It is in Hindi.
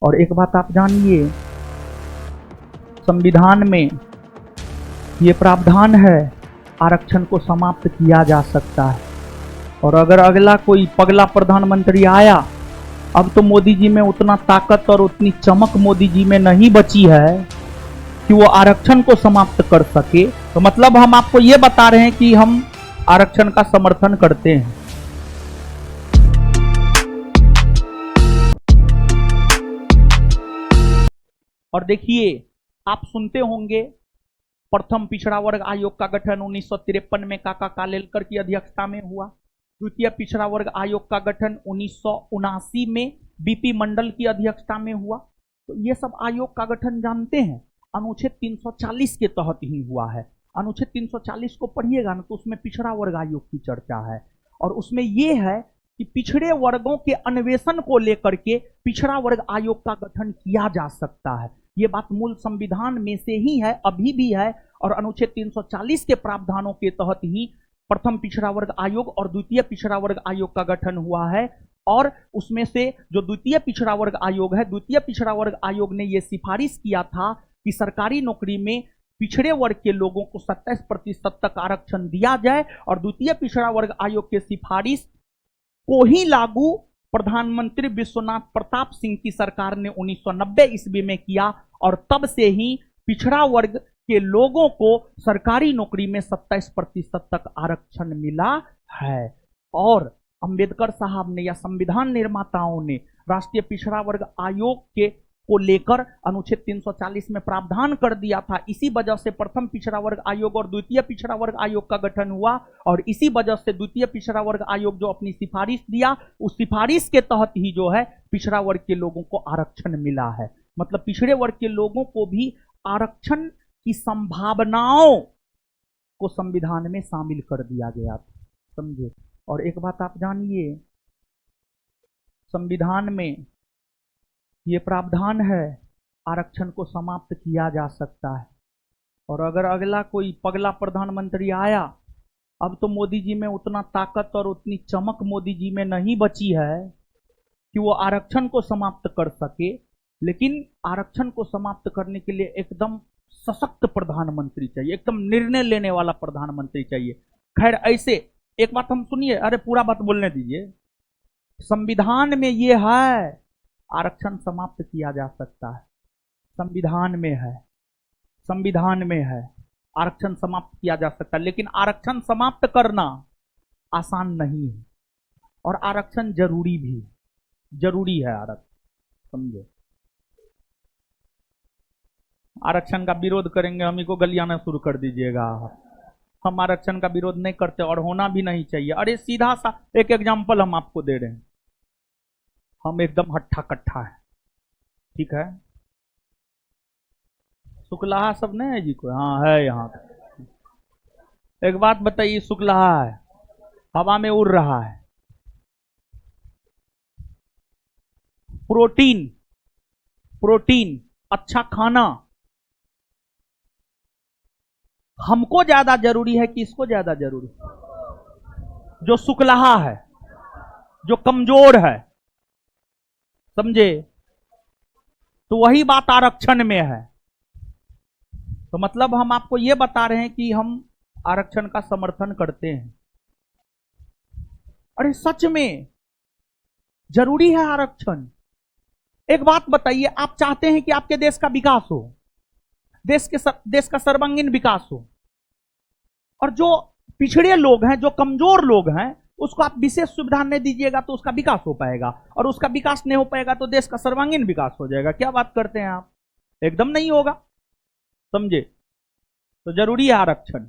और एक बात आप जानिए, संविधान में ये प्रावधान है आरक्षण को समाप्त किया जा सकता है। और अगर अगला कोई पगला प्रधानमंत्री आया, अब तो मोदी जी में उतना ताकत और उतनी चमक मोदी जी में नहीं बची है कि वो आरक्षण को समाप्त कर सके। तो मतलब हम आपको ये बता रहे हैं कि हम आरक्षण का समर्थन करते हैं। और देखिए, आप सुनते होंगे प्रथम पिछड़ा वर्ग आयोग का गठन 1953 में काका कालेलकर की अध्यक्षता में हुआ। द्वितीय पिछड़ा वर्ग आयोग का गठन 1979 में बीपी मंडल की अध्यक्षता में हुआ। तो ये सब आयोग का गठन जानते हैं अनुच्छेद 340 के तहत ही हुआ है। अनुच्छेद 340 को पढ़िएगा ना तो उसमें पिछड़ा वर्ग आयोग की चर्चा है। और उसमें यह है कि पिछड़े वर्गों के अन्वेषण को लेकर के पिछड़ा वर्ग आयोग का गठन किया जा सकता है। ये बात मूल संविधान में से ही है, अभी भी है। और अनुच्छेद 340 के प्रावधानों के तहत ही प्रथम पिछड़ा वर्ग आयोग और द्वितीय पिछड़ा वर्ग आयोग का गठन हुआ है। और उसमें से जो द्वितीय पिछड़ा वर्ग आयोग है, द्वितीय पिछड़ा वर्ग आयोग ने यह सिफारिश किया था कि सरकारी नौकरी में पिछड़े वर्ग के लोगों को 27% तक आरक्षण दिया जाए। और द्वितीय पिछड़ा वर्ग आयोग के सिफारिश को ही लागू प्रधानमंत्री विश्वनाथ प्रताप सिंह की सरकार ने 1990 ईस्वी में किया। और तब से ही पिछड़ा वर्ग के लोगों को सरकारी नौकरी में 27% तक आरक्षण मिला है। और अंबेडकर साहब ने या संविधान निर्माताओं ने राष्ट्रीय पिछड़ा वर्ग आयोग के को लेकर अनुच्छेद 340 में प्रावधान कर दिया था। इसी वजह से प्रथम पिछड़ा वर्ग आयोग और द्वितीय पिछड़ा वर्ग आयोग का गठन हुआ। और इसी वजह से द्वितीय पिछड़ा वर्ग आयोग जो अपनी सिफारिश दिया, उस सिफारिश के तहत ही जो है पिछड़ा वर्ग के लोगों को आरक्षण मिला है। मतलब पिछड़े वर्ग के लोगों को भी आरक्षण की संभावनाओं को संविधान में शामिल कर दिया गया था, समझे। और एक बात आप जानिए, संविधान में ये प्रावधान है आरक्षण को समाप्त किया जा सकता है। और अगर अगला कोई पगला प्रधानमंत्री आया, अब तो मोदी जी में उतना ताकत और उतनी चमक मोदी जी में नहीं बची है कि वो आरक्षण को समाप्त कर सके। लेकिन आरक्षण को समाप्त करने के लिए एकदम सशक्त प्रधानमंत्री चाहिए, एकदम निर्णय लेने वाला प्रधानमंत्री चाहिए। खैर, ऐसे एक बात हम सुनिए, अरे पूरा बात बोलने दीजिए। संविधान में ये है आरक्षण समाप्त किया जा सकता है, संविधान में है, संविधान में है आरक्षण समाप्त किया जा सकता है। लेकिन आरक्षण समाप्त करना आसान नहीं है और आरक्षण जरूरी भी है, जरूरी है आरक्षण, समझे। आरक्षण का विरोध करेंगे, हम ही को गलियाना शुरू कर दीजिएगा। हम आरक्षण का विरोध नहीं करते और होना भी नहीं चाहिए। अरे सीधा सा एक एग्जाम्पल हम आपको दे रहे हैं, हम एकदम हट्ठा कट्ठा है, ठीक है। शुक्लाहा सब नहीं है जी कोई? हाँ है यहाँ। एक बात बताइए, शुक्लाहा है, हवा में उड़ रहा है, प्रोटीन, प्रोटीन अच्छा खाना हमको ज्यादा जरूरी है कि इसको ज्यादा जरूरी? जो शुक्लाहा है, जो कमजोर है, समझे। तो वही बात आरक्षण में है। तो मतलब हम आपको यह बता रहे हैं कि हम आरक्षण का समर्थन करते हैं। अरे सच में जरूरी है आरक्षण। एक बात बताइए, आप चाहते हैं कि आपके देश का विकास हो, देश का सर्वांगीण विकास हो, और जो पिछड़े लोग हैं, जो कमजोर लोग हैं, उसको आप विशेष सुविधा नहीं दीजिएगा तो उसका विकास हो पाएगा, और उसका विकास नहीं हो पाएगा तो देश का सर्वांगीण विकास हो जाएगा। क्या बात करते हैं आप? एकदम नहीं होगा, समझे। तो जरूरी है आरक्षण।